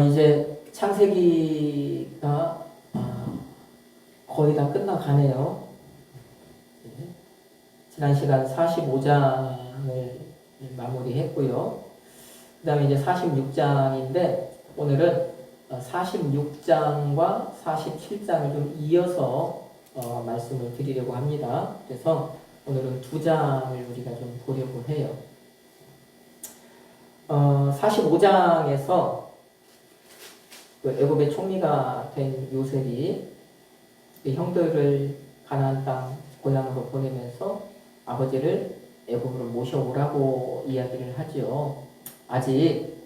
이제 창세기가 거의 다 끝나가네요. 지난 시간 45장을 마무리했고요. 그 다음에 이제 46장인데 오늘은 46장과 47장을 좀 이어서 말씀을 드리려고 합니다. 그래서 오늘은 두 장을 우리가 좀 보려고 해요. 45장에서 그 애굽의 총리가 된 요셉이 그 형들을 가나안 땅 고향으로 보내면서 아버지를 애굽으로 모셔오라고 이야기를 하죠. 아직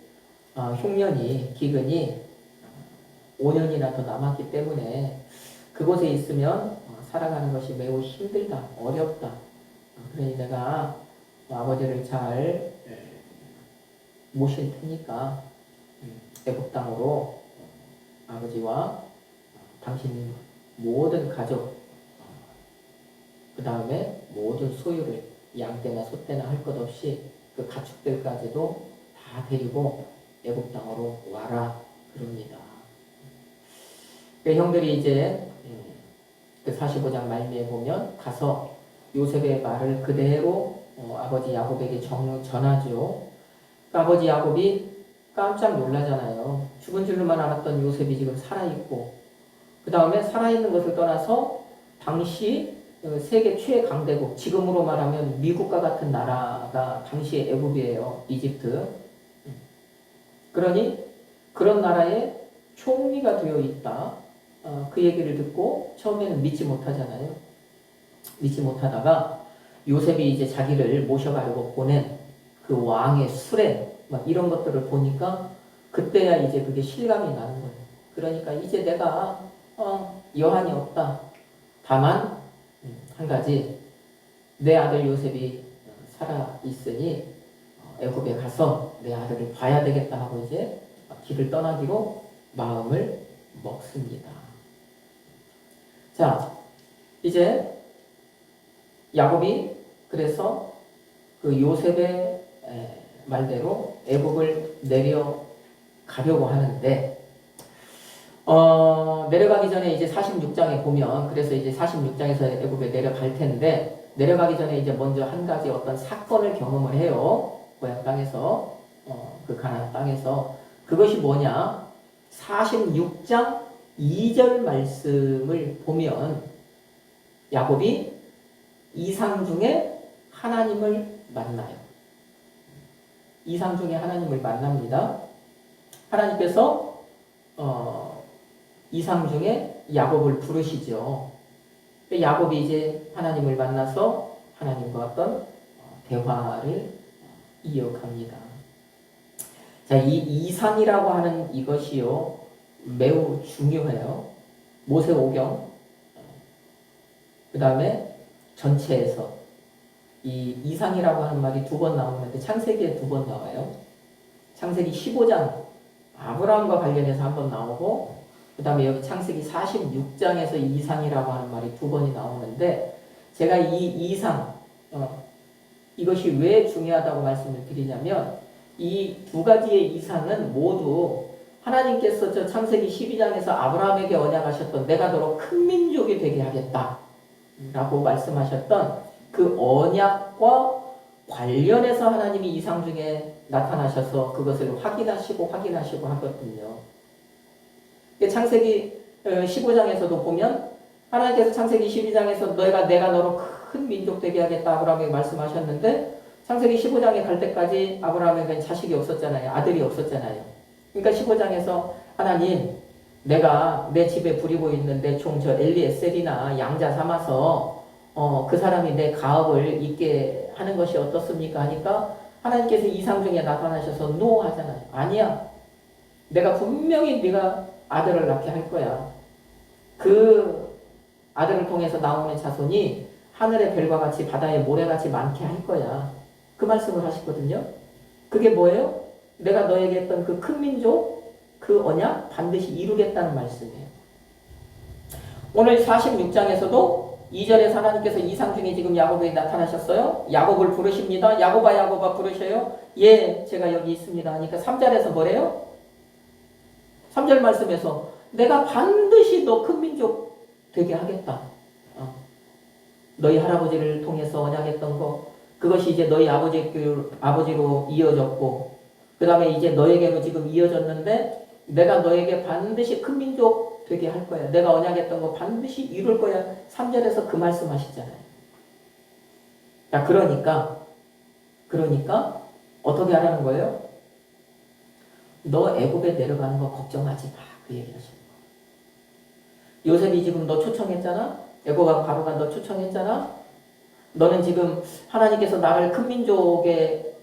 흉년이 기근이 5년이나 더 남았기 때문에 그곳에 있으면 살아가는 것이 매우 힘들다, 어렵다. 그러니 내가 아버지를 잘 모실 테니까 애굽 땅으로 아버지와 당신 모든 가족, 그 다음에 모든 소유를 양떼나 소떼나 할 것 없이 그 가축들까지도 다 데리고 애굽 땅으로 와라 그럽니다. 그 형들이 이제 그 45장 말미에 보면 가서 요셉의 말을 그대로 아버지 야곱에게 전하죠. 그 아버지 야곱이 깜짝 놀라잖아요. 죽은 줄만 알았던 요셉이 지금 살아있고, 그 다음에 살아있는 것을 떠나서 당시 세계 최강대국, 지금으로 말하면 미국과 같은 나라가 당시의 애굽이에요. 이집트. 그러니 그런 나라에 총리가 되어 있다. 그 얘기를 듣고 처음에는 믿지 못하잖아요. 믿지 못하다가 요셉이 이제 자기를 모셔가려고 보낸 그 왕의 수레 막 이런 것들을 보니까 그때야 이제 그게 실감이 나는 거예요. 그러니까 이제 내가 여한이 없다. 다만 한 가지, 내 아들 요셉이 살아 있으니 애굽에 가서 내 아들을 봐야 되겠다 하고 이제 길을 떠나기로 마음을 먹습니다. 자, 이제 야곱이 그래서 그 요셉의 말대로 애굽을 내려가려고 하는데 내려가기 전에 이제 46장에 보면, 그래서 이제 46장에서 애굽에 내려갈 텐데, 내려가기 전에 이제 먼저 한 가지 어떤 사건을 경험을 해요. 고향 땅에서, 그 가나안 땅에서. 그것이 뭐냐? 46장 2절 말씀을 보면, 야곱이 이상 중에 하나님을 만나요. 이상 중에 하나님을 만납니다. 하나님께서, 이상 중에 야곱을 부르시죠. 야곱이 이제 하나님을 만나서 하나님과 어떤 대화를 이어갑니다. 자, 이 이상이라고 하는 이것이요, 매우 중요해요. 모세오경, 그 다음에 전체에서 이 이상이라고 하는 말이 2번 나오는데 창세기에 2번 나와요. 창세기 15장 아브라함과 관련해서 한번 나오고, 그 다음에 여기 창세기 46장에서 이상이라고 하는 말이 2번이 나오는데, 제가 이 이상, 이것이 왜 중요하다고 말씀을 드리냐면, 이 두 가지의 이상은 모두 하나님께서 저 창세기 12장에서 아브라함에게 언약하셨던 내가 너로 큰 민족이 되게 하겠다 라고 말씀하셨던 그 언약과 관련해서 하나님이 이상 중에 나타나셔서 그것을 확인하시고 하거든요. 창세기 15장에서도 보면 하나님께서 창세기 12장에서 내가 너로 큰 민족 되게 하겠다 아브라함에게 말씀하셨는데, 창세기 15장에 갈 때까지 아브라함에게 자식이 없었잖아요. 아들이 없었잖아요. 그러니까 15장에서 하나님, 내가 내 집에 부리고 있는 내 종 저 엘리에셀이나 양자 삼아서 그 사람이 내 가업을 잇게 하는 것이 어떻습니까? 하니까 하나님께서 이상 중에 나타나셔서 노 하잖아요. 아니야. 내가 분명히 네가 아들을 낳게 할 거야. 그 아들을 통해서 나오는 자손이 하늘의 별과 같이 바다의 모래같이 많게 할 거야. 그 말씀을 하시거든요. 그게 뭐예요? 내가 너에게 했던 그 큰 민족, 그 언약 반드시 이루겠다는 말씀이에요. 오늘 46장에서도 2절에 하나님께서 이상 중에 지금 야곱에게 나타나셨어요. 야곱을 부르십니다. 야곱아 부르셔요. 예, 제가 여기 있습니다. 하니까 3절에서 뭐래요? 3절 말씀에서 내가 반드시 너 큰 민족 되게 하겠다. 너희 할아버지를 통해서 언약했던 거, 그것이 이제 너희 아버지로 이어졌고, 그 다음에 이제 너에게로 지금 이어졌는데, 내가 너에게 반드시 큰 민족 되게 할 거야. 내가 언약했던 거 반드시 이룰 거야. 3절에서 그 말씀 하시잖아요. 자, 그러니까, 어떻게 하라는 거예요? 너 애굽에 내려가는 거 걱정하지 마. 그 얘기 하시는 거예요. 요셉이 지금 너 초청했잖아? 애굽왕 바로가 너 초청했잖아? 너는 지금 하나님께서 나를 큰 민족을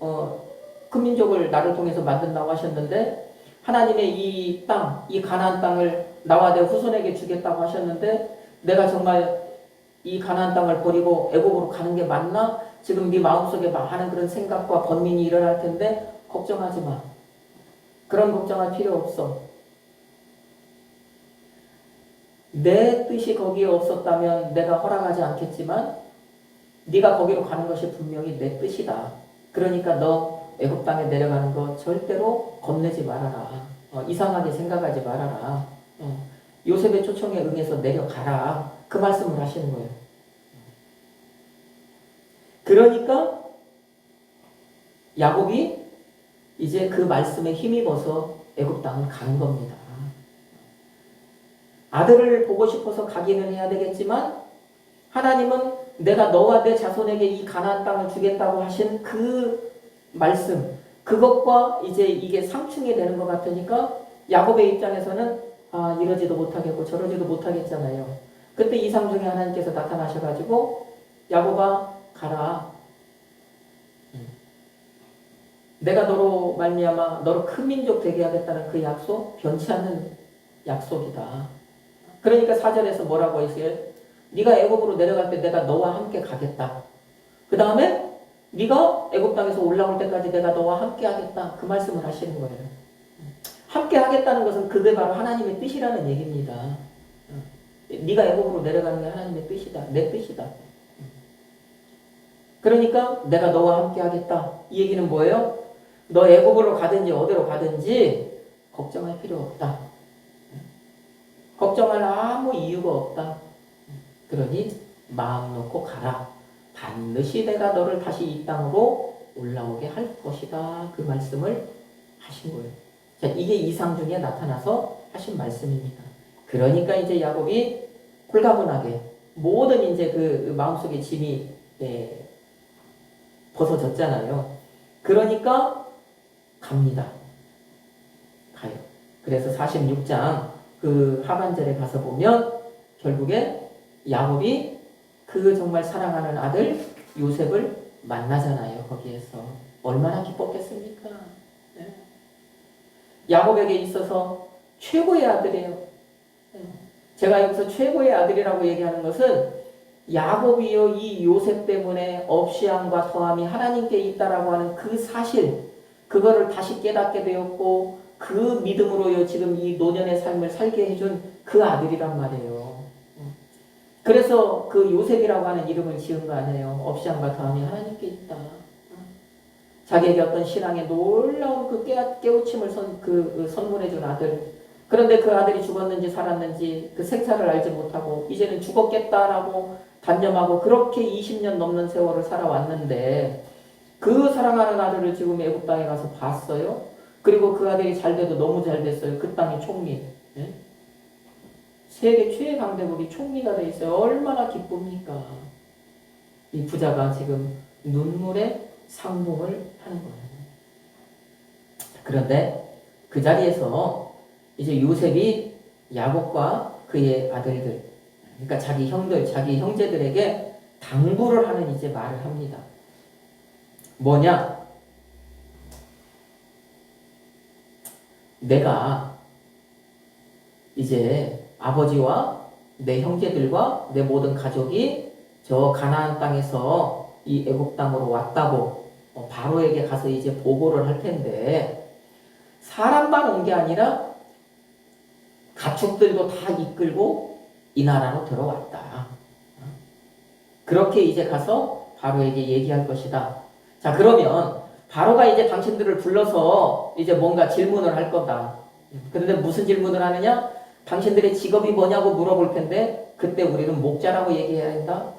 나를 통해서 만든다고 하셨는데, 하나님의 이 땅, 이 가나안 땅을 나와 내 후손에게 주겠다고 하셨는데, 내가 정말 이 가나안 땅을 버리고 애굽으로 가는 게 맞나? 지금 네 마음속에 많은 그런 생각과 번민이 일어날 텐데 걱정하지 마. 그런 걱정할 필요 없어. 내 뜻이 거기에 없었다면 내가 허락하지 않겠지만 네가 거기로 가는 것이 분명히 내 뜻이다. 그러니까 너 애굽 땅에 내려가는 거 절대로 겁내지 말아라. 이상하게 생각하지 말아라. 요셉의 초청에 응해서 내려가라. 그 말씀을 하시는 거예요. 그러니까 야곱이 이제 그 말씀에 힘입어서 애굽 땅을 가는 겁니다. 아들을 보고 싶어서 가기는 해야 되겠지만 하나님은 내가 너와 내 자손에게 이 가나안 땅을 주겠다고 하신 그 말씀, 그것과 이제 이게 상충이 되는 것 같으니까 야곱의 입장에서는 이러지도 못하겠고 저러지도 못하겠잖아요. 그때 이상 중에 하나님께서 나타나셔가지고 야곱아 가라. 내가 너로 말미암아 너로 큰 민족 되게 하겠다는 그 약속 변치 않는 약속이다. 그러니까 4절에서 뭐라고 했어요? 네가 애굽으로 내려갈 때 내가 너와 함께 가겠다. 그 다음에 네가 애굽 땅에서 올라올 때까지 내가 너와 함께 하겠다. 그 말씀을 하시는 거예요. 함께 하겠다는 것은 그게 바로 하나님의 뜻이라는 얘기입니다. 네가 애굽으로 내려가는 게 하나님의 뜻이다. 내 뜻이다. 그러니까 내가 너와 함께 하겠다. 이 얘기는 뭐예요? 너 애굽으로 가든지 어디로 가든지 걱정할 필요 없다. 걱정할 아무 이유가 없다. 그러니 마음 놓고 가라. 반드시 내가 너를 다시 이 땅으로 올라오게 할 것이다. 그 말씀을 하신 거예요. 자, 이게 이상 중에 나타나서 하신 말씀입니다. 그러니까 이제 야곱이 홀가분하게 모든 이제 그 마음속에 짐이 벗어졌잖아요. 그러니까 갑니다. 가요. 그래서 46장 그 하반절에 가서 보면 결국에 야곱이 그 정말 사랑하는 아들 요셉을 만나잖아요. 거기에서 얼마나 기뻤겠습니까? 네. 야곱에게 있어서 최고의 아들이에요. 네. 제가 여기서 최고의 아들이라고 얘기하는 것은 야곱이요 이 요셉 때문에 없이함과 더함이 하나님께 있다라고 하는 그 사실, 그거를 다시 깨닫게 되었고 그 믿음으로요 지금 이 노년의 삶을 살게 해준 그 아들이란 말이에요. 그래서 그 요셉이라고 하는 이름을 지은 거 아니에요. 없이함과 더함이 하나님께 있다. 자기에게 어떤 신앙의 놀라운 그 깨우침을 선물해준 아들. 그런데 그 아들이 죽었는지 살았는지 그 생사를 알지 못하고 이제는 죽었겠다라고 단념하고 그렇게 20년 넘는 세월을 살아왔는데 그 사랑하는 아들을 지금 애굽 땅에 가서 봤어요. 그리고 그 아들이 잘 돼도 너무 잘 됐어요. 그 땅의 총리. 네? 세계 최강대국이 총리가 돼 있어요. 얼마나 기쁩니까? 이 부자가 지금 눈물에 상봉을 하는 거예요. 그런데 그 자리에서 이제 요셉이 야곱과 그의 아들들, 그러니까 자기 형들, 자기 형제들에게 당부를 하는 이제 말을 합니다. 뭐냐? 내가 이제 아버지와 내 형제들과 내 모든 가족이 저 가나안 땅에서 이 애굽 땅으로 왔다고 바로에게 가서 이제 보고를 할 텐데 사람만 온 게 아니라 가축들도 다 이끌고 이 나라로 들어왔다. 그렇게 이제 가서 바로에게 얘기할 것이다. 자, 그러면 바로가 이제 당신들을 불러서 이제 뭔가 질문을 할 거다. 그런데 무슨 질문을 하느냐? 당신들의 직업이 뭐냐고 물어볼 텐데 그때 우리는 목자라고 얘기해야 한다.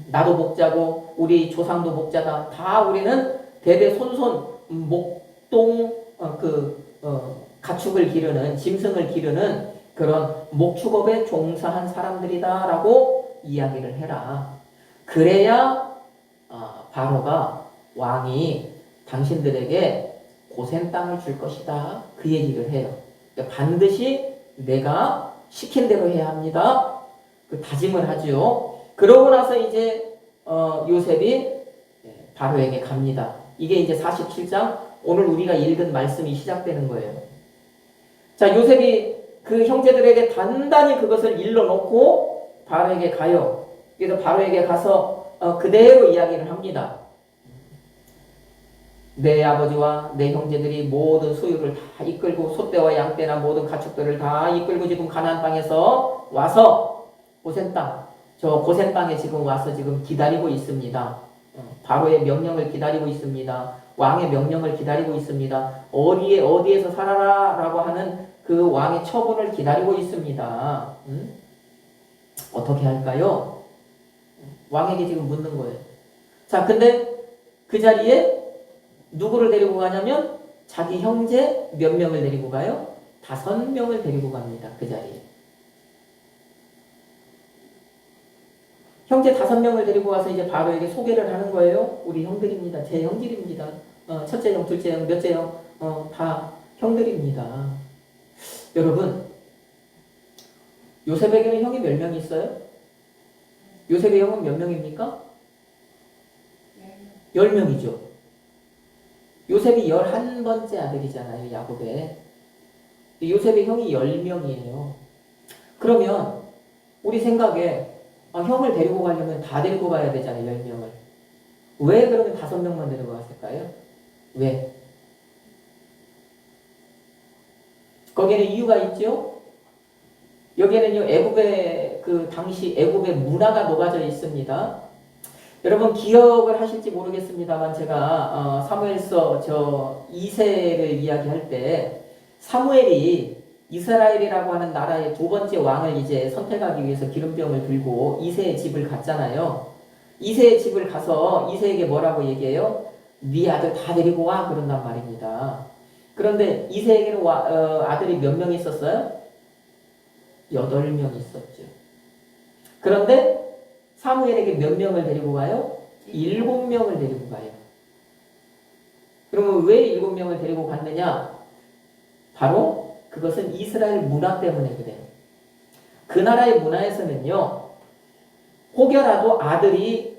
나도 목자고 우리 조상도 목자다. 다 우리는 대대손손 목동 가축을 기르는 짐승을 기르는 그런 목축업에 종사한 사람들이다라고 이야기를 해라. 그래야 바로가 왕이 당신들에게 고센 땅을 줄 것이다. 그 얘기를 해요. 그러니까 반드시 내가 시킨 대로 해야 합니다. 그 다짐을 하죠. 그러고 나서 이제 요셉이 바로에게 갑니다. 이게 이제 47장 오늘 우리가 읽은 말씀이 시작되는 거예요. 자, 요셉이 그 형제들에게 단단히 그것을 일러놓고 바로에게 가요. 그래서 바로에게 가서 그대로 이야기를 합니다. 내 아버지와 내 형제들이 모든 소유를 다 이끌고 소떼와 양떼나 모든 가축들을 다 이끌고 지금 가나안 땅에서 와서 고센 땅, 저 고센 땅에 지금 와서 지금 기다리고 있습니다. 바로의 명령을 기다리고 있습니다. 왕의 명령을 기다리고 있습니다. 어디에서 살아라 라고 하는 그 왕의 처분을 기다리고 있습니다. 어떻게 할까요? 왕에게 지금 묻는 거예요. 자, 근데 그 자리에 누구를 데리고 가냐면 자기 형제 몇 명을 데리고 가요? 5명을 데리고 갑니다. 그 자리에. 형제 5명을 데리고 와서 이제 바로에게 소개를 하는 거예요. 우리 형들입니다. 제 형들입니다. 첫째 형, 둘째 형, 몇째 형, 다 형들입니다. 여러분, 요셉에게는 형이 몇 명 있어요? 요셉의 형은 몇 명입니까? 10명이죠. 요셉이 11번째 아들이잖아요, 야곱의. 요셉의 형이 10명이에요. 그러면 우리 생각에 형을 데리고 가려면 다 데리고 가야 되잖아요, 10명을. 왜 그러면 5명만 데리고 갔을까요? 왜? 거기에는 이유가 있죠? 여기에는요, 애굽의 당시 애굽의 문화가 녹아져 있습니다. 여러분 기억을 하실지 모르겠습니다만 제가 사무엘서 2세를 이야기할 때 사무엘이 이스라엘이라고 하는 나라의 2번째 왕을 이제 선택하기 위해서 기름병을 들고 이새의 집을 갔잖아요. 이새의 집을 가서 이새에게 뭐라고 얘기해요? 네 아들 다 데리고 와 그런단 말입니다. 그런데 이새에게는 아들이 몇 명 있었어요? 8명 있었죠. 그런데 사무엘에게 몇 명을 데리고 가요? 7명을 데리고 가요. 그러면 왜 7명을 데리고 갔느냐? 바로 그것은 이스라엘 문화 때문에 그래요. 그 나라의 문화에서는요, 혹여라도 아들이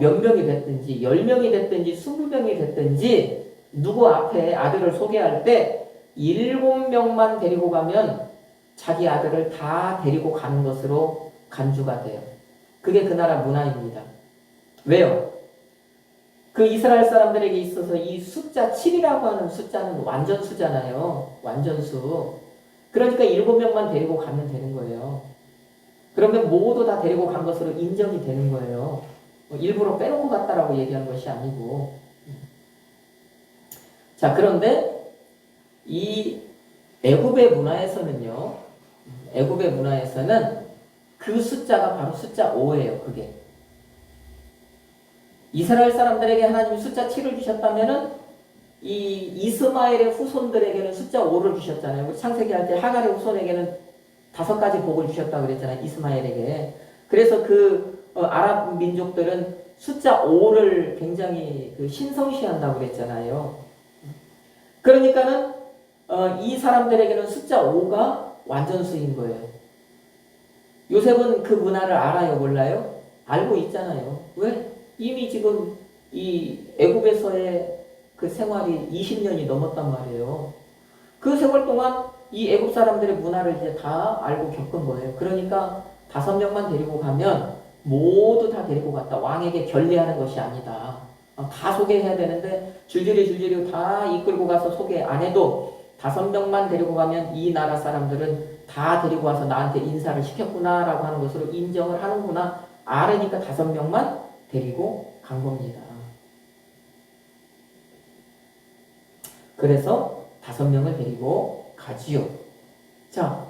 몇 명이 됐든지 10명이 됐든지 20명이 됐든지 누구 앞에 아들을 소개할 때 7명만 데리고 가면 자기 아들을 다 데리고 가는 것으로 간주가 돼요. 그게 그 나라 문화입니다. 왜요? 그 이스라엘 사람들에게 있어서 이 숫자 7이라고 하는 숫자는 완전수잖아요. 완전수. 그러니까 7명만 데리고 가면 되는 거예요. 그러면 모두 다 데리고 간 것으로 인정이 되는 거예요. 일부러 빼놓고 갔다라고 얘기한 것이 아니고. 자, 그런데 이 애굽의 문화에서는요. 애굽의 문화에서는 그 숫자가 바로 숫자 5예요. 그게. 이스라엘 사람들에게 하나님이 숫자 7을 주셨다면은 이 이스마엘의 후손들에게는 숫자 5를 주셨잖아요. 우리 창세기 할 때 하갈의 후손에게는 5가지 복을 주셨다고 그랬잖아요. 이스마엘에게. 그래서 아랍 민족들은 숫자 5를 굉장히 신성시한다고 그랬잖아요. 그러니까는 이 사람들에게는 숫자 5가 완전수인 거예요. 요셉은 그 문화를 알아요? 몰라요? 알고 있잖아요. 왜? 이미 지금 이 애굽에서의 그 생활이 20년이 넘었단 말이에요. 그 세월 동안 이 애굽 사람들의 문화를 이제 다 알고 겪은 거예요. 그러니까 5명만 데리고 가면 모두 다 데리고 갔다. 왕에게 결례하는 것이 아니다. 다 소개해야 되는데 줄줄이 다 이끌고 가서 소개 안 해도 5명만 데리고 가면 이 나라 사람들은 다 데리고 와서 나한테 인사를 시켰구나 라고 하는 것으로 인정을 하는구나 알으니까 5명만 데리고 간 겁니다. 그래서 5명을 데리고 가지요. 자,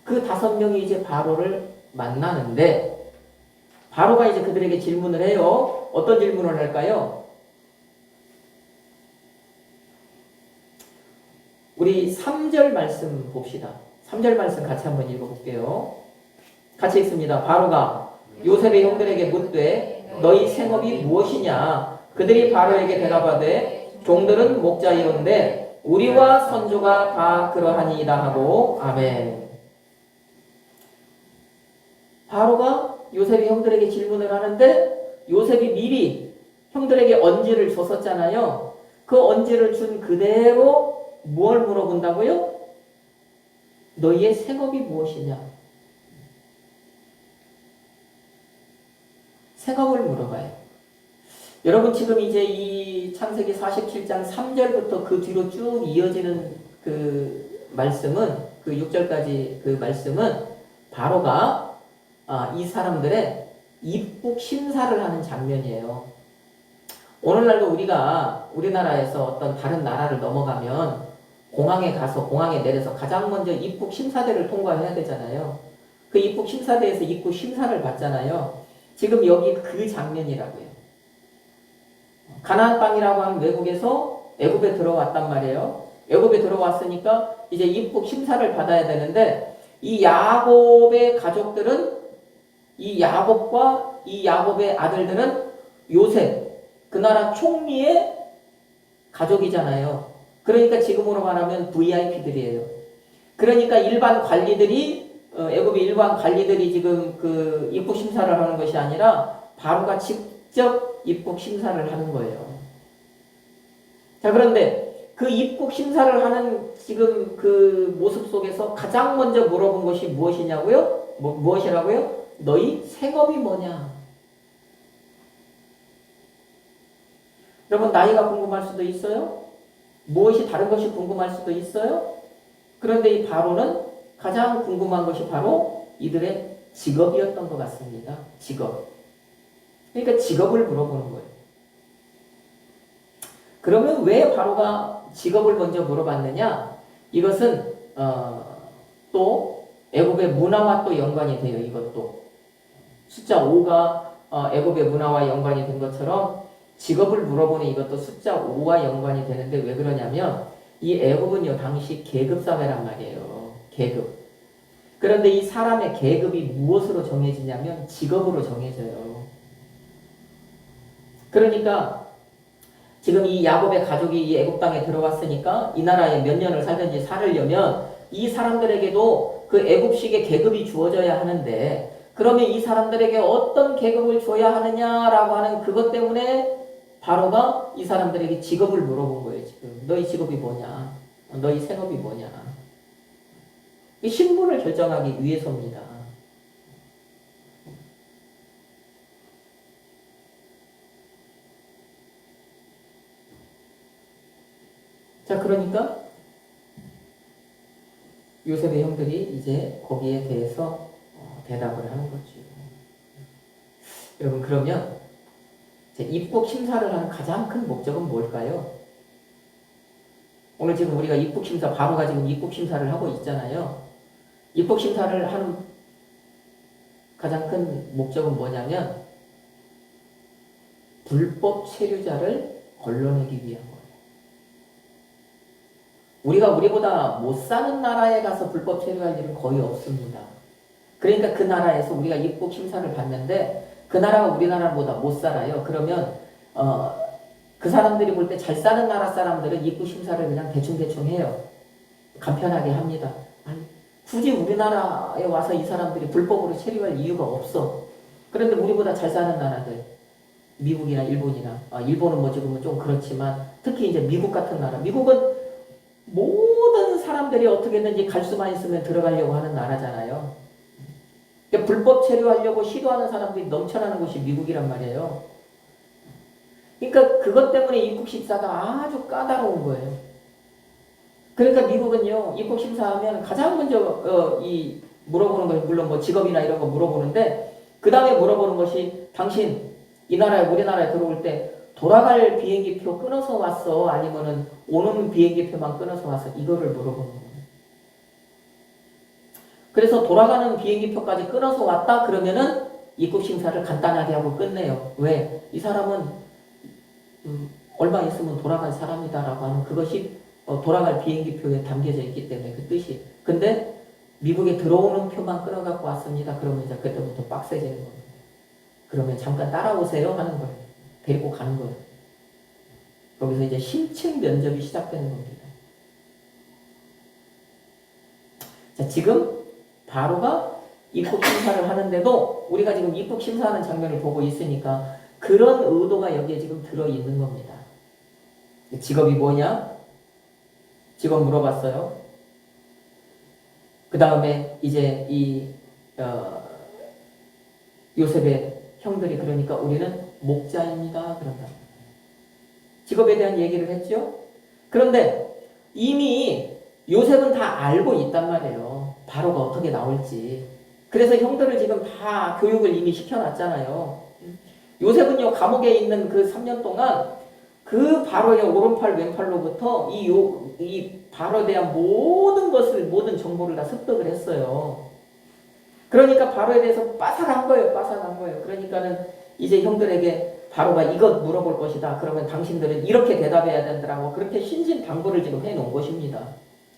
그 5명이 이제 바로를 만나는데 바로가 이제 그들에게 질문을 해요. 어떤 질문을 할까요? 우리 3절 말씀 봅시다. 3절 말씀 같이 한번 읽어볼게요. 같이 읽습니다. 바로가 요셉의 형들에게 묻되 너희 생업이 무엇이냐? 그들이 바로에게 대답하되 종들은 목자이온데 우리와 선조가 다 그러하니이다 하고 아멘. 바로가 요셉의 형들에게 질문을 하는데 요셉이 미리 형들에게 언지를 줬었잖아요. 그 언지를 준 그대로 뭘 물어본다고요? 너희의 생업이 무엇이냐? 생업을 물어봐요. 여러분 지금 이제 이 창세기 47장 3절부터 그 뒤로 쭉 이어지는 그 말씀은 그 6절까지 그 말씀은 바로가 이 사람들의 입국 심사를 하는 장면이에요. 오늘날도 우리가 우리나라에서 어떤 다른 나라를 넘어가면 공항에 가서 공항에 내려서 가장 먼저 입국 심사대를 통과해야 되잖아요. 그 입국 심사대에서 입국 심사를 받잖아요. 지금 여기 그 장면이라고요. 가나안 땅이라고 하는 외국에서 애굽에 들어왔단 말이에요. 애굽에 들어왔으니까 이제 입국 심사를 받아야 되는데 이 야곱의 가족들은 이 야곱과 이 야곱의 아들들은 요셉 그 나라 총리의 가족이잖아요. 그러니까 지금으로 말하면 VIP들이에요. 그러니까 일반 관리들이 애굽의 일반 관리들이 지금 그 입국 심사를 하는 것이 아니라 바로가 직접 입국 심사를 하는 거예요. 자, 그런데 그 입국 심사를 하는 지금 그 모습 속에서 가장 먼저 물어본 것이 무엇이냐고요? 무엇이라고요? 너희 생업이 뭐냐? 여러분 나이가 궁금할 수도 있어요. 무엇이 다른 것이 궁금할 수도 있어요. 그런데 이 바로는 가장 궁금한 것이 바로 이들의 직업이었던 것 같습니다. 직업. 그러니까 직업을 물어보는 거예요. 그러면 왜 바로가 직업을 먼저 물어봤느냐? 이것은 또 애굽의 문화와 또 연관이 돼요. 이것도 숫자 5가 애굽의 문화와 연관이 된 것처럼 직업을 물어보는 이것도 숫자 5와 연관이 되는데 왜 그러냐면 이 애굽은요 당시 계급사회란 말이에요. 계급. 그런데 이 사람의 계급이 무엇으로 정해지냐면 직업으로 정해져요. 그러니까 지금 이 야곱의 가족이 이 애굽 땅에 들어왔으니까 이 나라에 몇 년을 살든지 살으려면 이 사람들에게도 그 애굽식의 계급이 주어져야 하는데 그러면 이 사람들에게 어떤 계급을 줘야 하느냐라고 하는 그것 때문에 바로가 이 사람들에게 직업을 물어본 거예요. 지금 너희 직업이 뭐냐? 너희 생업이 뭐냐? 이 신분을 결정하기 위해서입니다. 자, 그러니까 요셉의 형들이 이제 거기에 대해서 대답을 하는 거죠. 여러분 그러면 입국 심사를 하는 가장 큰 목적은 뭘까요? 오늘 지금 우리가 입국 심사 바로가 지금 입국 심사를 하고 있잖아요. 입국 심사를 하는 가장 큰 목적은 뭐냐면 불법 체류자를 걸러내기 위한 거예요. 우리가 우리보다 못 사는 나라에 가서 불법 체류할 일은 거의 없습니다. 그러니까 그 나라에서 우리가 입국 심사를 받는데 그 나라가 우리나라보다 못 살아요. 그러면 그 사람들이 볼 때 잘 사는 나라 사람들은 입국 심사를 그냥 대충대충 해요. 간편하게 합니다. 아니, 굳이 우리나라에 와서 이 사람들이 불법으로 체류할 이유가 없어. 그런데 우리보다 잘 사는 나라들 미국이나 일본이나 일본은 뭐 지금은 좀 그렇지만 특히 이제 미국 같은 나라 미국은 모든 사람들이 어떻게든지 갈 수만 있으면 들어가려고 하는 나라잖아요. 그러니까 불법 체류하려고 시도하는 사람들이 넘쳐나는 곳이 미국이란 말이에요. 그러니까 그것 때문에 입국 심사가 아주 까다로운 거예요. 그러니까 미국은요 입국 심사하면 가장 먼저 이 물어보는 것이 물론 뭐 직업이나 이런 거 물어보는데 그 다음에 물어보는 것이 당신 이 나라에 우리나라에 들어올 때 돌아갈 비행기표 끊어서 왔어? 아니면은 오는 비행기표만 끊어서 왔어? 이거를 물어보는 거예요. 그래서 돌아가는 비행기표까지 끊어서 왔다 그러면은 입국 심사를 간단하게 하고 끝내요. 왜? 이 사람은 얼마 있으면 돌아갈 사람이다라고 하는 그것이 돌아갈 비행기표에 담겨져 있기 때문에 그 뜻이. 근데 미국에 들어오는 표만 끊어갖고 왔습니다. 그러면 이제 그때부터 빡세지는 겁니다. 그러면 잠깐 따라오세요 하는 거예요. 데리고 가는 거예요. 거기서 이제 심층 면접이 시작되는 겁니다. 자, 지금 바로가 입국 심사를 하는데도 우리가 지금 입국 심사하는 장면을 보고 있으니까 그런 의도가 여기에 지금 들어있는 겁니다. 직업이 뭐냐? 직업 물어봤어요. 그 다음에 이제 요셉의 형들이 그러니까 우리는 목자입니다. 그런다. 직업에 대한 얘기를 했죠. 그런데 이미 요셉은 다 알고 있단 말이에요. 바로가 어떻게 나올지. 그래서 형들을 지금 다 교육을 이미 시켜놨잖아요. 요셉은요, 감옥에 있는 그 3년 동안 그 바로의 오른팔 왼팔로부터 이 바로에 대한 모든 정보를 다 습득을 했어요. 그러니까 바로에 대해서 빠삭한 거예요. 빠삭한 거예요. 그러니까는 이제 형들에게 바로가 이것 물어볼 것이다. 그러면 당신들은 이렇게 대답해야 된다라고 그렇게 신신당부를 지금 해놓은 것입니다.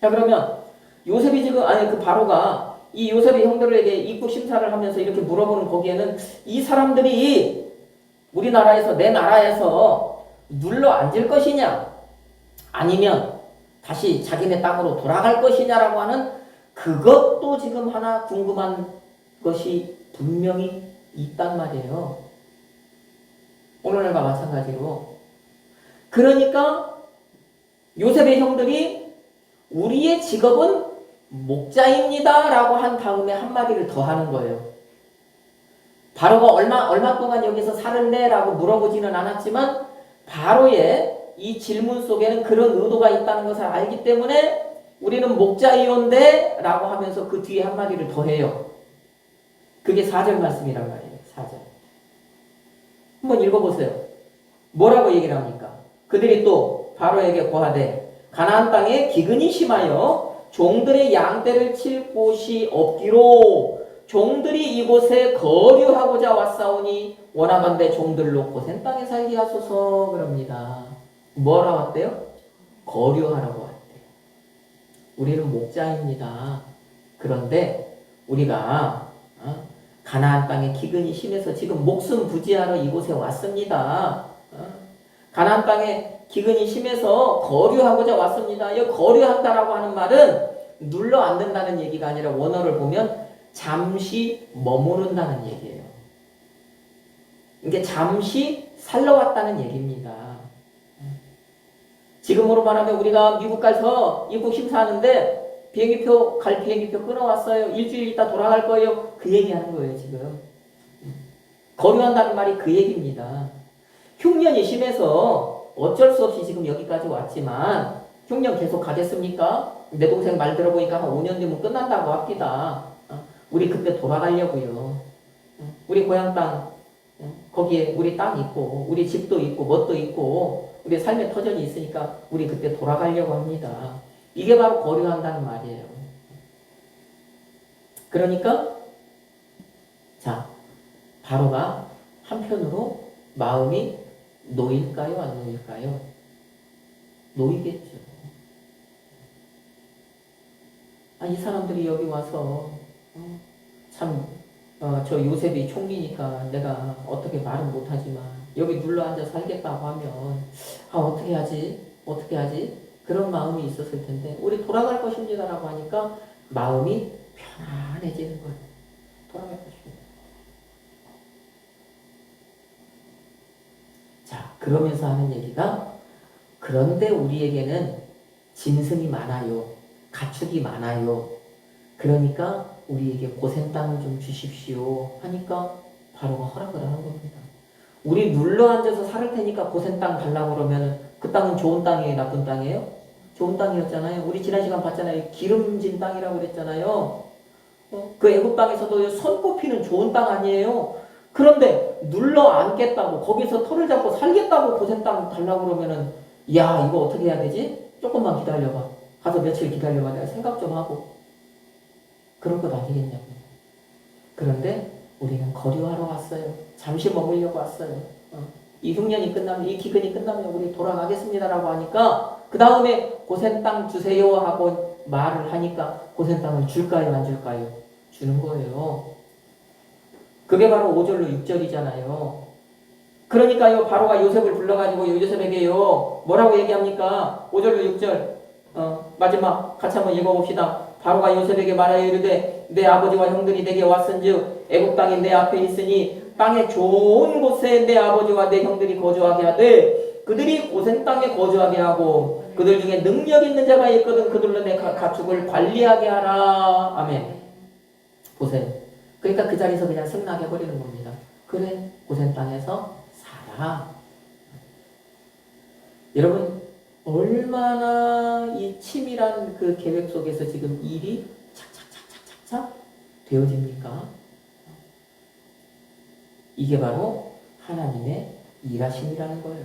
자, 그러면 요셉이 지금, 그 바로가 이 요셉의 형들에게 입국 심사를 하면서 이렇게 물어보는 거기에는 이 사람들이 우리나라에서, 내 나라에서 눌러 앉을 것이냐, 아니면 다시 자기네 땅으로 돌아갈 것이냐라고 하는 그것도 지금 하나 궁금한 것이 분명히 있단 말이에요. 오늘과 마찬가지로. 그러니까 요셉의 형들이 우리의 직업은 목자입니다 라고 한 다음에 한마디를 더 하는 거예요. 바로가 얼마 동안 여기서 사는데 라고 물어보지는 않았지만 바로의 이 질문 속에는 그런 의도가 있다는 것을 알기 때문에 우리는 목자이온데 라고 하면서 그 뒤에 한마디를 더 해요. 그게 4절 말씀이란 말이에요. 4절. 한번 읽어보세요. 뭐라고 얘기를 합니까? 그들이 또 바로에게 고하되 가나안 땅에 기근이 심하여 종들의 양떼를 칠 곳이 없기로 종들이 이곳에 거류하고자 왔사오니 원하건대 종들로 고센 땅에 살게 하소서. 그럽니다. 뭐하러 왔대요? 거류하라고 왔대요. 우리는 목자입니다. 그런데 우리가 가나안 땅에 기근이 심해서 지금 목숨 부지하러 이곳에 왔습니다. 가나안 땅에 기근이 심해서 거류하고자 왔습니다. 이 거류한다라고 하는 말은 눌러 앉는다는 얘기가 아니라 원어를 보면 잠시 머무른다는 얘기예요. 이게 잠시 살러 왔다는 얘기입니다. 지금으로 말하면 우리가 미국 가서 입국 심사하는데 갈 비행기표 끊어왔어요. 일주일 있다 돌아갈 거예요. 그 얘기하는 거예요, 지금. 거류한다는 말이 그 얘기입니다. 흉년이 심해서 어쩔 수 없이 지금 여기까지 왔지만 흉년 계속 가겠습니까? 내 동생 말 들어보니까 한 5년 뒤면 끝난다고 합니다. 우리 그때 돌아가려고요. 우리 고향 땅, 거기에 우리 땅 있고 우리 집도 있고 뭣도 있고 우리 삶의 터전이 있으니까 우리 그때 돌아가려고 합니다. 이게 바로 거류한다는 말이에요. 그러니까 자, 바로가 한편으로 마음이 놓일까요? 안 놓일까요? 놓이겠죠. 이 사람들이 여기 와서 저 요셉이 총리니까 내가 어떻게 말은 못하지만 여기 눌러앉아 살겠다고 하면 어떻게 하지? 어떻게 하지? 그런 마음이 있었을 텐데 우리 돌아갈 것입니다 라고 하니까 마음이 편안해지는 거예요. 돌아갈 것입니다. 자, 그러면서 하는 얘기가 그런데 우리에게는 짐승이 많아요. 가축이 많아요. 그러니까 우리에게 고센 땅을 좀 주십시오 하니까 바로가 허락을 하는 겁니다. 우리 눌러앉아서 살 테니까 고센 땅 달라고 그러면 그 땅은 좋은 땅이에요? 나쁜 땅이에요? 좋은 땅이었잖아요. 우리 지난 시간 봤잖아요. 기름진 땅이라고 그랬잖아요. 그 애굽 땅에서도 손꼽히는 좋은 땅 아니에요? 그런데 눌러앉겠다고 거기서 털을 잡고 살겠다고 고센 땅 달라고 그러면은 야 이거 어떻게 해야 되지? 조금만 기다려봐. 가서 며칠 기다려봐. 내가 생각 좀 하고. 그럴 것 아니겠냐고요. 그런데 우리는 거류하러 왔어요. 잠시 머물려고 왔어요. 이 흉년이 끝나면, 이 기근이 끝나면 우리 돌아가겠습니다라고 하니까 그 다음에 고센 땅 주세요 하고 말을 하니까 고센 땅을 줄까요 안 줄까요? 주는 거예요. 그게 바로 5절로 6절이잖아요. 그러니까요, 바로가 요셉을 불러가지고 요셉에게요, 뭐라고 얘기합니까? 5절로 6절, 마지막 같이 한번 읽어봅시다. 바로가 요셉에게 말하여 이르되 내 아버지와 형들이 내게 왔은즉 애굽 땅이 내 앞에 있으니 땅의 좋은 곳에 내 아버지와 내 형들이 거주하게 하되 그들이 고센 땅에 거주하게 하고 그들 중에 능력 있는 자가 있거든 그들로 내 가축을 관리하게 하라. 아멘. 보세요. 그러니까 그 자리에서 그냥 승낙해 버리는 겁니다. 그래, 고센 땅에서 살아. 여러분, 얼마나 이 치밀한 그 계획 속에서 지금 일이 착착착착착착 되어집니까? 이게 바로 하나님의 일하심이라는 거예요.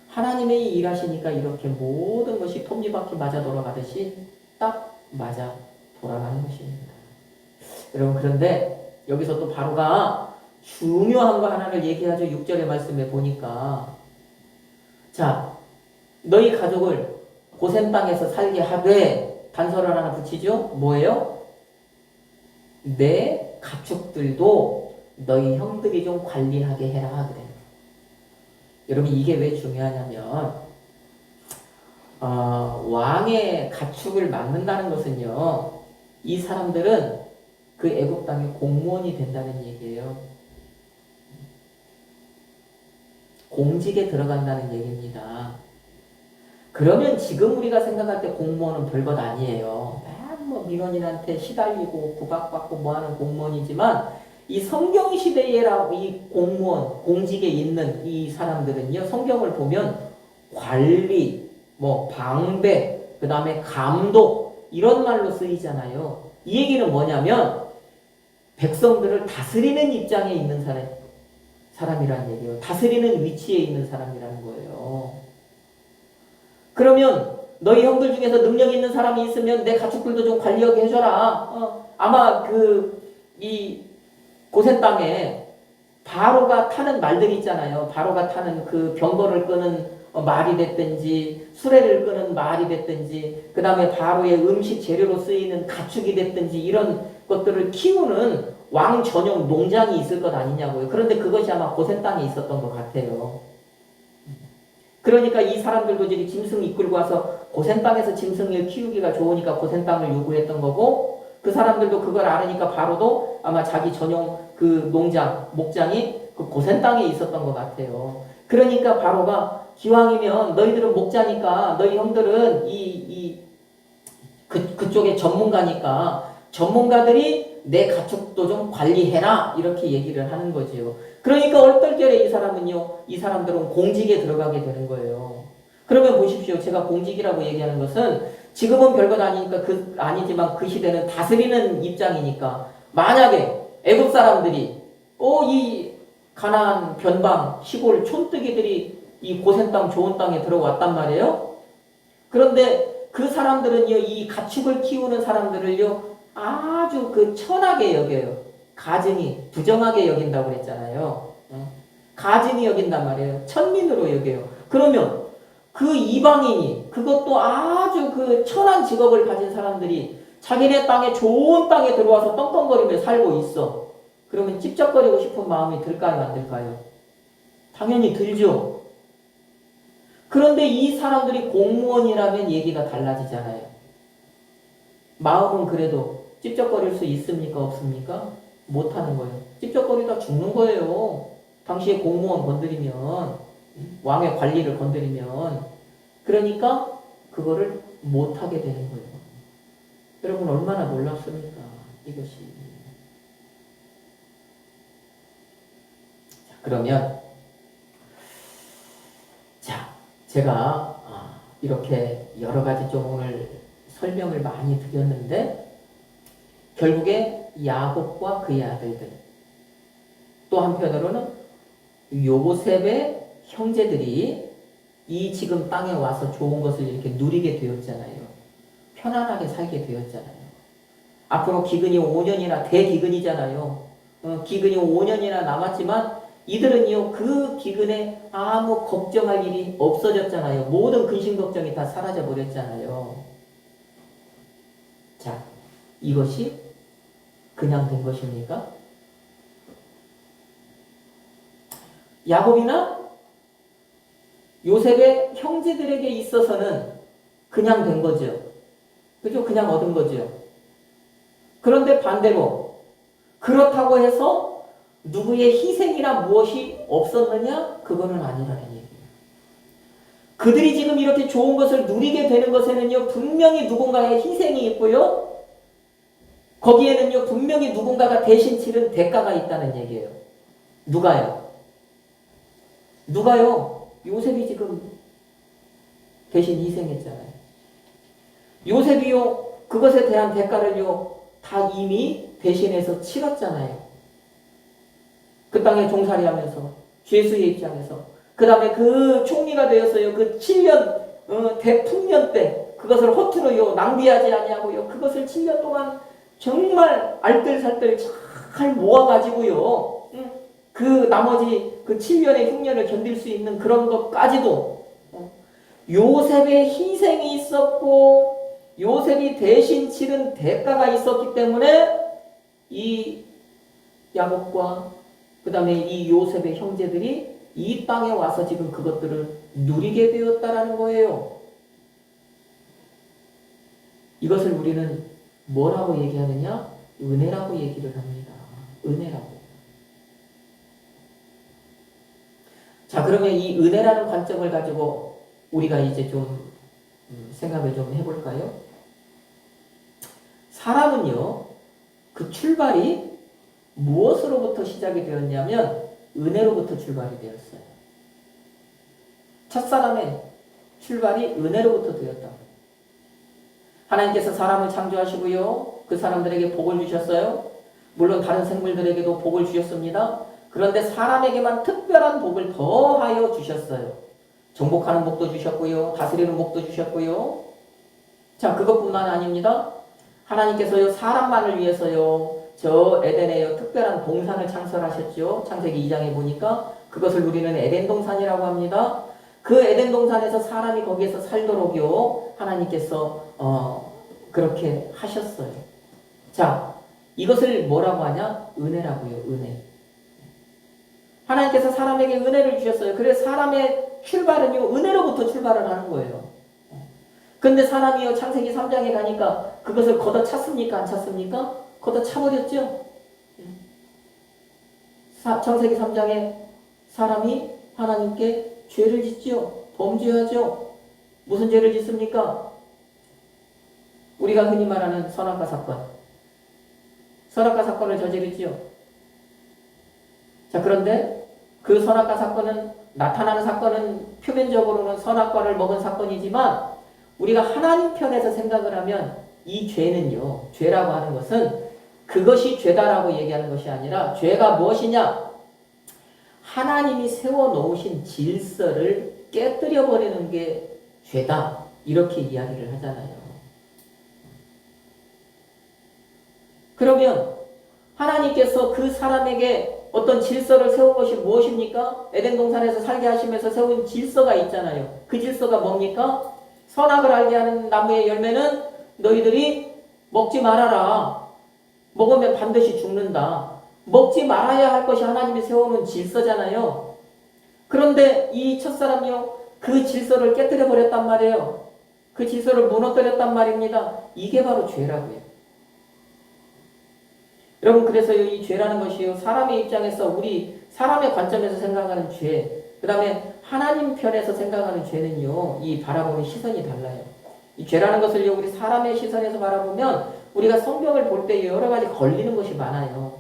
하나님의 일하시니까 이렇게 모든 것이 톱니바퀴 맞아 돌아가듯이 딱 맞아 돌아가는 것입니다. 여러분, 그런데 여기서 또 바로가 중요한 거 하나를 얘기하죠. 6절의 말씀에 보니까. 자, 너희 가족을 고센 땅에서 살게 하되 단서를 하나 붙이죠. 뭐예요? 내 가축들도 너희 형들이 좀 관리하게 해라 그래요. 여러분, 이게 왜 중요하냐면 왕의 가축을 맡는다는 것은요, 이 사람들은 그 애굽 땅의 공무원이 된다는 얘기예요. 공직에 들어간다는 얘기입니다. 그러면 지금 우리가 생각할 때 공무원은 별것 아니에요. 뭐 민원인한테 시달리고 구박받고 뭐하는 공무원이지만 이 성경 시대에라고 이 공무원, 공직에 있는 이 사람들은요, 성경을 보면 관리, 뭐 방배, 그 다음에 감독 이런 말로 쓰이잖아요. 이 얘기는 뭐냐면 백성들을 다스리는 입장에 있는 사람이라는 얘기예요. 다스리는 위치에 있는 사람이라는 거예요. 그러면 너희 형들 중에서 능력 있는 사람이 있으면 내 가축들도 좀 관리하게 해줘라. 아마 이 고센 땅에 바로가 타는 말들이 있잖아요. 바로가 타는 그 병거를 끄는 말이 됐든지 수레를 끄는 말이 됐든지 그 다음에 바로의 음식 재료로 쓰이는 가축이 됐든지 이런 것들을 키우는 왕 전용 농장이 있을 것 아니냐고요. 그런데 그것이 아마 고센 땅에 있었던 것 같아요. 그러니까 이 사람들도 이제 짐승 이끌고 와서 고센 땅에서 짐승을 키우기가 좋으니까 고센 땅을 요구했던 거고, 그 사람들도 그걸 알으니까 바로도 아마 자기 전용 그 농장, 목장이 그 고센 땅에 있었던 것 같아요. 그러니까 바로가 기왕이면 너희들은 목자니까 너희 형들은 그쪽에 전문가니까 전문가들이 내 가축도 좀 관리해라 이렇게 얘기를 하는 거지요. 그러니까 얼떨결에 이 사람들은 공직에 들어가게 되는 거예요. 그러면 보십시오. 제가 공직이라고 얘기하는 것은 지금은 별것 아니니까 아니지만 그 시대는 다스리는 입장이니까 만약에 애굽 사람들이 이 가나안 변방 시골 촌뜨기들이 이 고센 땅 좋은 땅에 들어왔단 말이에요. 그런데 그 사람들은요, 이 가축을 키우는 사람들을요 아주 그 천하게 여겨요. 가증이 부정하게 여긴다고 그랬잖아요. 가증이 여긴단 말이에요. 천민으로 여겨요. 그러면 그 이방인이 그것도 아주 그 천한 직업을 가진 사람들이 자기네 땅에 좋은 땅에 들어와서 떵떵거리며 살고 있어. 그러면 찝쩍거리고 싶은 마음이 들까요? 안 들까요? 당연히 들죠. 그런데 이 사람들이 공무원이라면 얘기가 달라지잖아요. 마음은 그래도 찝쩍거릴 수 있습니까? 없습니까? 못하는 거예요. 찝쩍거리다 죽는 거예요. 당시에 공무원 건드리면, 왕의 관리를 건드리면. 그러니까 그거를 못하게 되는 거예요. 여러분 얼마나 놀랍습니까? 이것이. 자, 그러면 제가 이렇게 여러 가지 좀 오늘 설명을 많이 드렸는데 결국에 야곱과 그의 아들들, 또 한편으로는 요셉의 형제들이 이 지금 땅에 와서 좋은 것을 이렇게 누리게 되었잖아요. 편안하게 살게 되었잖아요. 앞으로 기근이 5년이나 대기근이잖아요. 기근이 5년이나 남았지만 이들은요 그 기근에 아무 걱정할 일이 없어졌잖아요. 모든 근심 걱정이 다 사라져 버렸잖아요. 자, 이것이 그냥 된 것입니까? 야곱이나 요셉의 형제들에게 있어서는 그냥 된 거죠. 그죠? 그냥 얻은 거죠. 그런데 반대로 그렇다고 해서 누구의 희생이나 무엇이 없었느냐? 그거는 아니라는 얘기예요. 그들이 지금 이렇게 좋은 것을 누리게 되는 것에는요 분명히 누군가의 희생이 있고요. 거기에는요 분명히 누군가가 대신 치른 대가가 있다는 얘기예요. 누가요? 누가요? 요셉이 지금 대신 희생했잖아요. 요셉이요 그것에 대한 대가를요 다 이미 대신해서 치렀잖아요. 그 땅에 종살이하면서 죄수의 입장에서 그 다음에 그 총리가 되었어요. 그 7년 대풍년 때 그것을 허투루요 낭비하지 아니하고요 그것을 7년 동안 정말 알뜰살뜰 잘 모아가지고요 그 나머지 그 7년의 흉년을 견딜 수 있는 그런 것까지도 요셉의 희생이 있었고 요셉이 대신 치른 대가가 있었기 때문에 이 야곱과 그 다음에 이 요셉의 형제들이 이 땅에 와서 지금 그것들을 누리게 되었다라는 거예요. 이것을 우리는 뭐라고 얘기하느냐? 은혜라고 얘기를 합니다. 은혜라고. 자, 그러면 이 은혜라는 관점을 가지고 우리가 이제 좀 생각을 좀 해볼까요? 사람은요, 그 출발이 무엇으로부터 시작이 되었냐면 은혜로부터 출발이 되었어요. 첫사람의 출발이 은혜로부터 되었다. 하나님께서 사람을 창조하시고요. 그 사람들에게 복을 주셨어요. 물론 다른 생물들에게도 복을 주셨습니다. 그런데 사람에게만 특별한 복을 더하여 주셨어요. 정복하는 복도 주셨고요. 다스리는 복도 주셨고요. 자, 그것뿐만 아닙니다. 하나님께서요 사람만을 위해서요 저 에덴에요 특별한 동산을 창설하셨죠. 창세기 2장에 보니까 그것을 우리는 에덴 동산이라고 합니다. 그 에덴 동산에서 사람이 거기에서 살도록요 하나님께서 그렇게 하셨어요. 자, 이것을 뭐라고 하냐? 은혜라고요. 은혜. 하나님께서 사람에게 은혜를 주셨어요. 그래서 사람의 출발은요 은혜로부터 출발을 하는 거예요. 근데 사람이요 창세기 3장에 가니까 그것을 걷어찼습니까? 안 찼습니까? 걷어차버렸죠. 창세기 3장에 사람이 하나님께 죄를 짓죠. 범죄하죠. 무슨 죄를 짓습니까? 우리가 흔히 말하는 선악과 사건. 선악과 사건을 저지르지요. 자, 그런데 그 선악과 사건은 나타나는 사건은 표면적으로는 선악과를 먹은 사건이지만 우리가 하나님 편에서 생각을 하면 이 죄는요, 죄라고 하는 것은 그것이 죄다라고 얘기하는 것이 아니라 죄가 무엇이냐? 하나님이 세워놓으신 질서를 깨뜨려 버리는 게 죄다. 이렇게 이야기를 하잖아요. 그러면 하나님께서 그 사람에게 어떤 질서를 세운 것이 무엇입니까? 에덴 동산에서 살게 하시면서 세운 질서가 있잖아요. 그 질서가 뭡니까? 선악을 알게 하는 나무의 열매는 너희들이 먹지 말아라. 먹으면 반드시 죽는다. 먹지 말아야 할 것이 하나님이 세워놓은 질서잖아요. 그런데 이 첫사람이요, 그 질서를 깨뜨려 버렸단 말이에요. 그 질서를 무너뜨렸단 말입니다. 이게 바로 죄라고요. 여러분, 그래서 이 죄라는 것이요, 사람의 입장에서 우리 사람의 관점에서 생각하는 죄, 그 다음에 하나님 편에서 생각하는 죄는요, 이 바라보는 시선이 달라요. 이 죄라는 것을요, 우리 사람의 시선에서 바라보면 우리가 성경을 볼 때 여러 가지 걸리는 것이 많아요.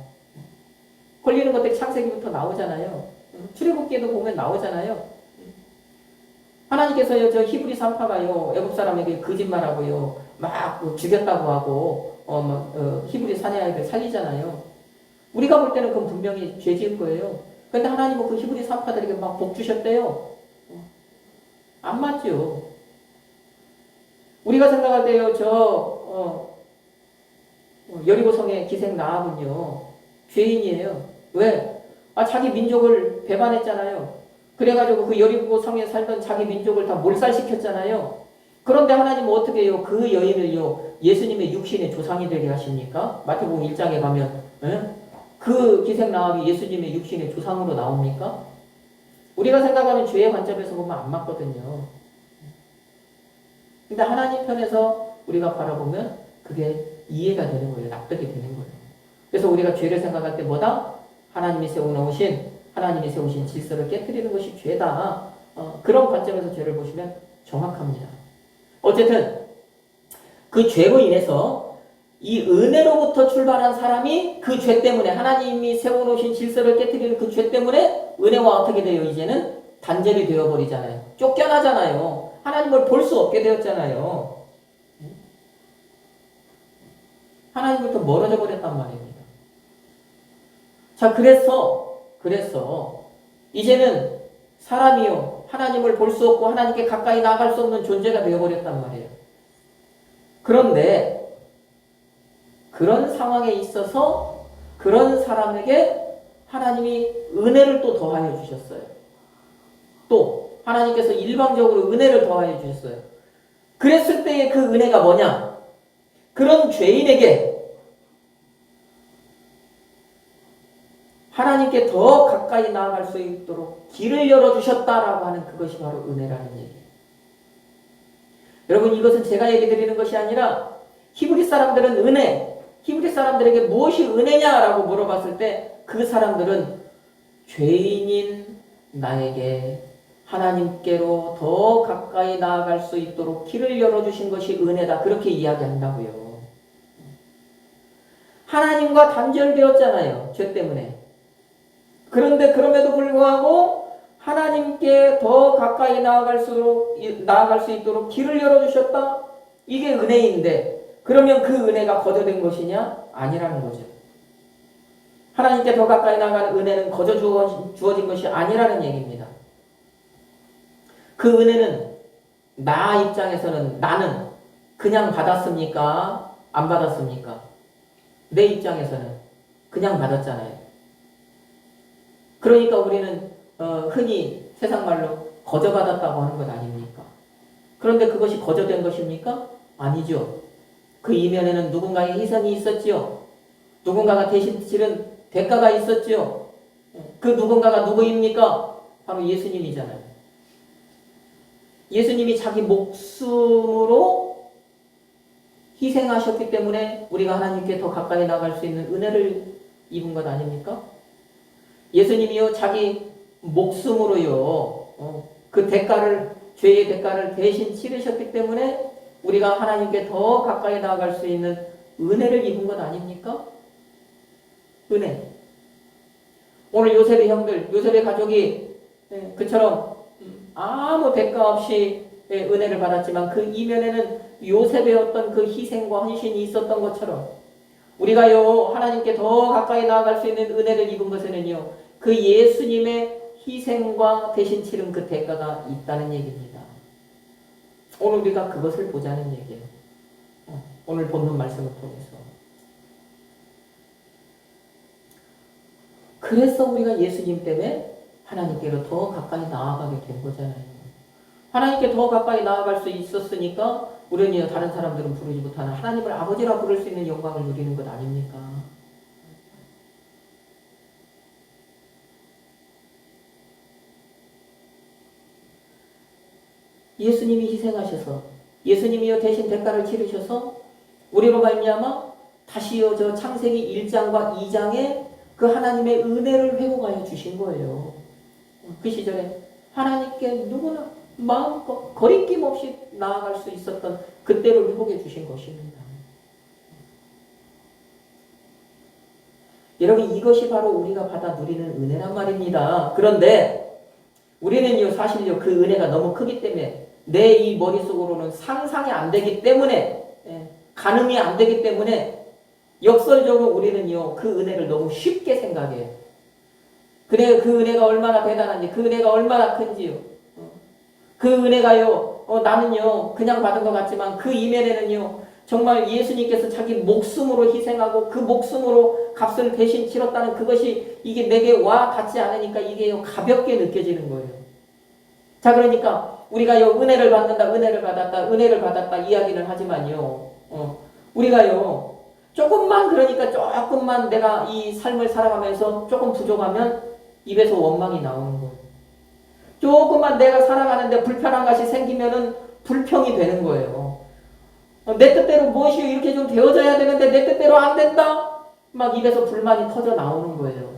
걸리는 것들이 창세기부터 나오잖아요. 출애굽기에도 보면 나오잖아요. 하나님께서요, 저 히브리 산파가요, 애굽 사람에게 거짓말하고요, 막 죽였다고 하고, 히브리 사내아이들 살리잖아요. 우리가 볼 때는 그건 분명히 죄 지을 거예요. 근데 하나님은 그 히브리 산파들에게 막 복 주셨대요. 안 맞죠. 우리가 생각할 때요, 여리고성의 기생 라합은요, 죄인이에요. 왜? 자기 민족을 배반했잖아요. 그래가지고 그 여리고성에 살던 자기 민족을 다 몰살시켰잖아요. 그런데 하나님은 어떻게 해요? 그 여인을요, 예수님의 육신의 조상이 되게 하십니까? 마태복음 1장에 가면, 그 기생 라합이 예수님의 육신의 조상으로 나옵니까? 우리가 생각하는 죄의 관점에서 보면 안 맞거든요. 근데 하나님 편에서 우리가 바라보면 그게 이해가 되는 거예요. 납득이 되는 거예요. 그래서 우리가 죄를 생각할 때 뭐다? 하나님이 세우신 질서를 깨뜨리는 것이 죄다. 그런 관점에서 죄를 보시면 정확합니다. 어쨌든 그 죄로 인해서 이 은혜로부터 출발한 사람이 그 죄 때문에 하나님이 세워놓으신 질서를 깨뜨리는 그 죄 때문에 은혜와 어떻게 돼요? 이제는 단절이 되어버리잖아요. 쫓겨나잖아요. 하나님을 볼 수 없게 되었잖아요. 하나님부터 멀어져 버렸단 말입니다. 자, 그래서 이제는 사람이요, 하나님을 볼 수 없고 하나님께 가까이 나아갈 수 없는 존재가 되어버렸단 말이에요. 그런데 그런 상황에 있어서 그런 사람에게 하나님이 은혜를 또 더하여 주셨어요. 또 하나님께서 일방적으로 은혜를 더하여 주셨어요. 그랬을 때의 그 은혜가 뭐냐? 그런 죄인에게 하나님께 더 가까이 나아갈 수 있도록 길을 열어주셨다라고 하는 그것이 바로 은혜라는 얘기예요. 여러분, 이것은 제가 얘기 드리는 것이 아니라 히브리 사람들은 히브리 사람들에게 무엇이 은혜냐라고 물어봤을 때 그 사람들은 죄인인 나에게 하나님께로 더 가까이 나아갈 수 있도록 길을 열어주신 것이 은혜다. 그렇게 이야기한다고요. 하나님과 단절되었잖아요. 죄 때문에. 그런데 그럼에도 불구하고 하나님께 더 가까이 나아갈 수 있도록 길을 열어주셨다? 이게 은혜인데 그러면 그 은혜가 거저된 것이냐? 아니라는 거죠. 하나님께 더 가까이 나아가는 은혜는 거저 주어진 것이 아니라는 얘기입니다. 그 은혜는 나 입장에서는 나는 그냥 받았습니까? 안 받았습니까? 내 입장에서는 그냥 받았잖아요. 그러니까 우리는 흔히 세상 말로 거저받았다고 하는 것 아닙니까? 그런데 그것이 거저된 것입니까? 아니죠. 그 이면에는 누군가의 희생이 있었지요. 누군가가 대신 치른 대가가 있었지요. 그 누군가가 누구입니까? 바로 예수님이잖아요. 예수님이 자기 목숨으로 희생하셨기 때문에 우리가 하나님께 더 가까이 나갈 수 있는 은혜를 입은 것 아닙니까? 예수님이요, 자기 목숨으로요, 그 죄의 대가를 대신 치르셨기 때문에 우리가 하나님께 더 가까이 나아갈 수 있는 은혜를 입은 것 아닙니까? 은혜. 오늘 요셉의 형들, 요셉의 가족이 그처럼 아무 대가 없이 은혜를 받았지만 그 이면에는 요셉의 어떤 그 희생과 헌신이 있었던 것처럼 우리가요, 하나님께 더 가까이 나아갈 수 있는 은혜를 입은 것에는요, 그 예수님의 희생과 대신 치른 그 대가가 있다는 얘기입니다. 오늘 우리가 그것을 보자는 얘기예요. 오늘 본문 말씀을 통해서. 그래서 우리가 예수님 때문에 하나님께로 더 가까이 나아가게 된 거잖아요. 하나님께 더 가까이 나아갈 수 있었으니까 우리는 다른 사람들은 부르지 못하는 하나님을 아버지라 부를 수 있는 영광을 누리는 것 아닙니까? 예수님이 희생하셔서 예수님이요 대신 대가를 치르셔서 우리로 말미암아 다시요 저 창세기 1장과 2장에 그 하나님의 은혜를 회복하여 주신 거예요. 그 시절에 하나님께 누구나 마음껏 거리낌 없이 나아갈 수 있었던 그때를 회복해 주신 것입니다. 여러분, 이것이 바로 우리가 받아 누리는 은혜란 말입니다. 그런데 우리는요 사실요 그 은혜가 너무 크기 때문에 내 이 머릿속으로는 상상이 안 되기 때문에 가늠이 안 되기 때문에 역설적으로 우리는요 그 은혜를 너무 쉽게 생각해요. 그래, 그 은혜가 얼마나 대단한지, 그 은혜가 얼마나 큰지요. 그 은혜가요 나는요 그냥 받은 것 같지만 그 이면에는요 정말 예수님께서 자기 목숨으로 희생하고 그 목숨으로 값을 대신 치렀다는 그것이 이게 내게 와 닿지 않으니까 이게 가볍게 느껴지는 거예요. 자, 그러니까 우리가요, 은혜를 받는다, 은혜를 받았다, 은혜를 받았다 이야기는 하지만요, 우리가요, 조금만 그러니까 조금만 내가 이 삶을 살아가면서 조금 부족하면 입에서 원망이 나오는 거예요. 조금만 내가 살아가는데 불편한 것이 생기면은 불평이 되는 거예요. 내 뜻대로 무엇이 이렇게 좀 되어져야 되는데 내 뜻대로 안 된다? 막 입에서 불만이 터져 나오는 거예요.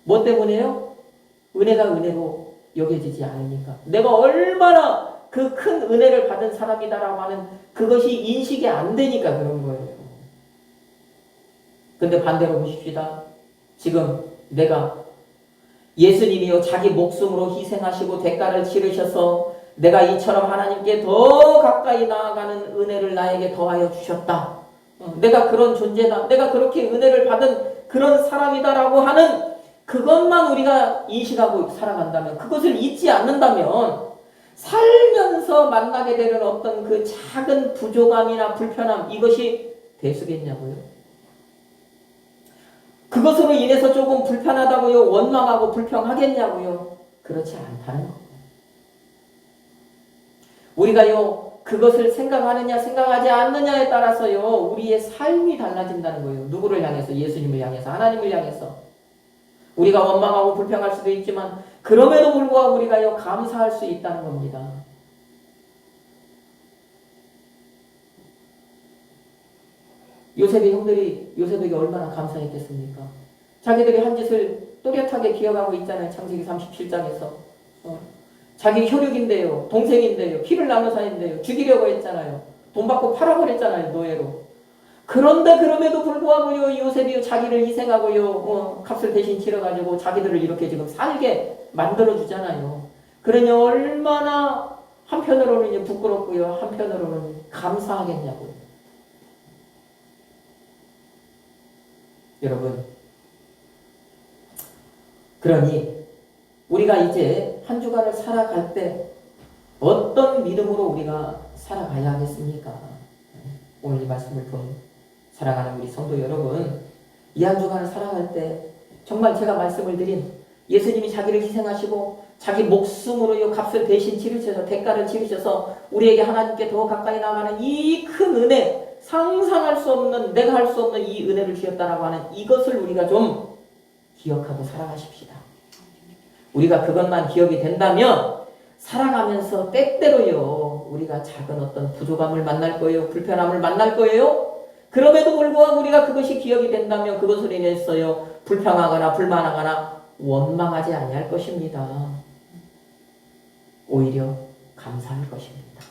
뭐 때문에요? 은혜가 은혜로 여겨지지 않으니까. 내가 얼마나 그 큰 은혜를 받은 사람이다라고 하는 그것이 인식이 안 되니까 그런 거예요. 근데 반대로 보십시다. 지금 내가 예수님이요 자기 목숨으로 희생하시고 대가를 치르셔서 내가 이처럼 하나님께 더 가까이 나아가는 은혜를 나에게 더하여 주셨다. 내가 그런 존재다. 내가 그렇게 은혜를 받은 그런 사람이다라고 하는 그것만 우리가 인식하고 살아간다면, 그것을 잊지 않는다면 살면서 만나게 되는 어떤 그 작은 부족함이나 불편함, 이것이 대수겠냐고요? 그것으로 인해서 조금 불편하다고요? 원망하고 불평하겠냐고요? 그렇지 않다는 거예요. 우리가요, 그것을 생각하느냐 생각하지 않느냐에 따라서요, 우리의 삶이 달라진다는 거예요. 누구를 향해서? 예수님을 향해서, 하나님을 향해서. 우리가 원망하고 불평할 수도 있지만 그럼에도 불구하고 우리가요, 감사할 수 있다는 겁니다. 요셉의 형들이 요셉에게 얼마나 감사했겠습니까? 자기들이 한 짓을 또렷하게 기억하고 있잖아요. 창세기 37장에서. 자기 혈육인데요, 동생인데요, 피를 나눈 사이인데요, 죽이려고 했잖아요. 돈 받고 팔아버렸잖아요, 노예로. 그런데 그럼에도 불구하고요, 요셉이 자기를 희생하고요, 값을 대신 치러가지고 자기들을 이렇게 지금 살게 만들어주잖아요. 그러니 얼마나 한편으로는 이제 부끄럽고요, 한편으로는 감사하겠냐고요. 여러분, 그러니 우리가 이제 한 주간을 살아갈 때 어떤 믿음으로 우리가 살아가야 하겠습니까? 오늘 이 말씀을 본 사랑하는 우리 성도 여러분, 이 한 주간을 살아갈 때 정말 제가 말씀을 드린 예수님이 자기를 희생하시고 자기 목숨으로 값을 대신 치르셔서 대가를 치르셔서 우리에게 하나님께 더 가까이 나가는 이 큰 은혜, 상상할 수 없는, 내가 할 수 없는 이 은혜를 주셨다라고 하는 이것을 우리가 좀 기억하고 살아가십시다. 우리가 그것만 기억이 된다면 살아가면서 때때로요, 우리가 작은 어떤 부족함을 만날 거예요. 불편함을 만날 거예요. 그럼에도 불구하고 우리가 그것이 기억이 된다면 그것으로 인해서요, 불평하거나 불만하거나 원망하지 아니할 것입니다. 오히려 감사할 것입니다.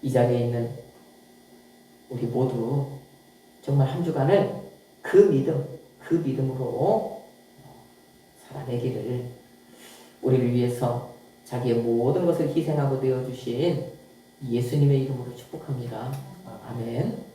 이 자리에 있는 우리 모두 정말 한 주간을 그 믿음으로 살아내기를, 우리를 위해서 자기의 모든 것을 희생하고 되어주신 예수님의 이름으로 축복합니다. 아멘.